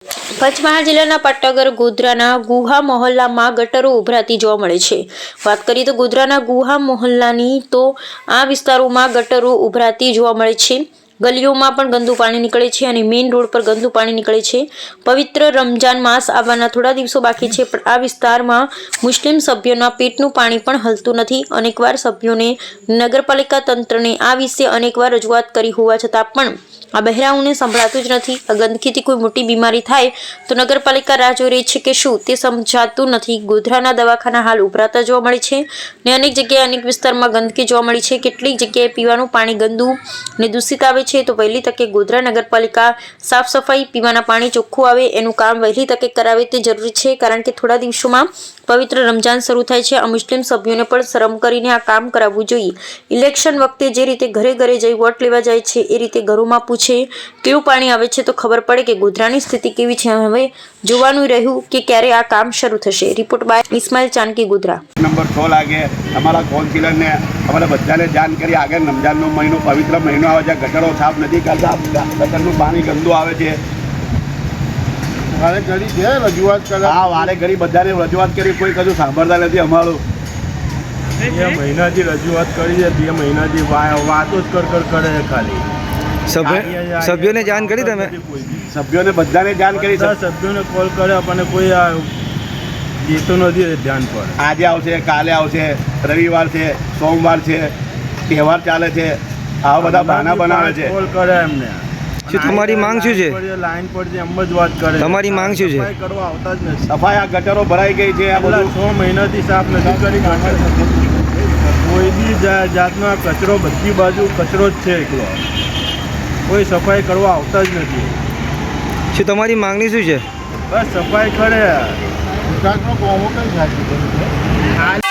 પંચમહાલ જિલ્લાના પાટનગર ગોધરાના ગુહા મહોલ્લામાં ગટરો ઉભરાતી જોવા મળે છે। વાત કરીએ તો ગોધરાના ગુહા મહોલ્લાની તો આ વિસ્તારોમાં ગટરો ઉભરાતી જોવા મળે છે। ગલીઓમાં પણ ગંદુ પાણી નીકળે છે અને મેઇન રોડ પર ગંદુ પાણી નીકળે છે। પવિત્ર રમજાન માસ આવવાના થોડા દિવસો બાકી છે, પણ આ વિસ્તારમાં મુસ્લિમ સભ્યોના પેટનું પાણી પણ હલતું નથી। અનેકવાર સભ્યોને નગરપાલિકા તંત્રને આ વિશે અનેકવાર રજૂઆત કરી હોવા છતાં પણ આ બહેરાઓને સંભળાતું જ નથી। આ ગંદકીથી કોઈ મોટી બીમારી થાય તો નગરપાલિકા રાહ જોઈ રહી છે કે શું, તે સમજાતું નથી। ગોધરાના દવાખાના હાલ ઉભરાતા જોવા મળે છે ને અનેક જગ્યાએ અનેક વિસ્તારમાં ગંદકી જોવા મળી છે। કેટલીક જગ્યાએ પીવાનું પાણી ગંદુ ને દૂષિત આવે છે, તો વહેલી તકે ગોધરા નગરપાલિકા સાફ સફાઈ, પીવાના પાણી ચોખ્ખું આવે એનું કામ વહેલી તકે કરાવે તે જરૂરી છે, કારણ કે થોડા દિવસોમાં પવિત્ર રમજાન શરૂ થાય છે। આ મુસ્લિમ સભ્યોને પણ શરમ કરીને આ કામ કરાવવું જોઈએ। ઇલેક્શન વખતે જે રીતે ઘરે ઘરે જઈ વોટ લેવા જાય છે એ રીતે ઘરોમાં પૂછે કેવું પાણી આવે છે તો ખબર પડે કે ગોધરાની સ્થિતિ કેવી છે। હવે જોવાનું રહ્યું કે ક્યારે આ કામ શરૂ થશે। Report by Ismail Chanki, Godhra. Number 6 લાગે અમારા કાઉન્સિલરને અમારે બધાને જાણ કરી, આગળ રમજાનનો મહિનો પવિત્ર મહિનો આવે છે, ગટરો સાફ નથી કરતા, ગટરનું પાણી ગંદુ આવે છે। વારે ઘડી છે રજૂઆત કરે, હા વારે ઘડી બધાને રજૂઆત કરી, કોઈ કશું સાંભળતા નથી। અમારું 2 મહિનાથી રજૂઆત કરી છે, 2 મહિનાથી વાતો જ કરે છે ખાલી। સભ્યોને જાણ કરી તમે? સભ્યોને બધાને જાણ કરી, સભ્યોને કોલ કરે પણ કોઈ દેતો નથી ધ્યાન પર। આજે આવશે, કાલે આવશે, રવિવાર છે, સોમવાર છે, તહેવાર ચાલે છે, આવા બધા બહાના બનાવે છે। કોલ કરે એમને। શું તમારી માંગ શું છે? લાઈન પર છે એમ જ વાત કરે। તમારી માંગ શું છે? સફાઈ કરવા આવતા જ નથી। સફાઈ આ ગટરો ભરાઈ ગઈ છે, આ બધું 6 મહિનાથી સાફ નથી કરી ગટર। કોઈ બી જાતનો આ કચરો, બધી બાજુ કચરો જ છે એકલો, કોઈ સફાઈ કરવા આવતા જ નથી। શું તમારી માંગણી શું છે? બસ સફાઈ કરે। ગુજરાતનો કોમો કઈ થાય છે?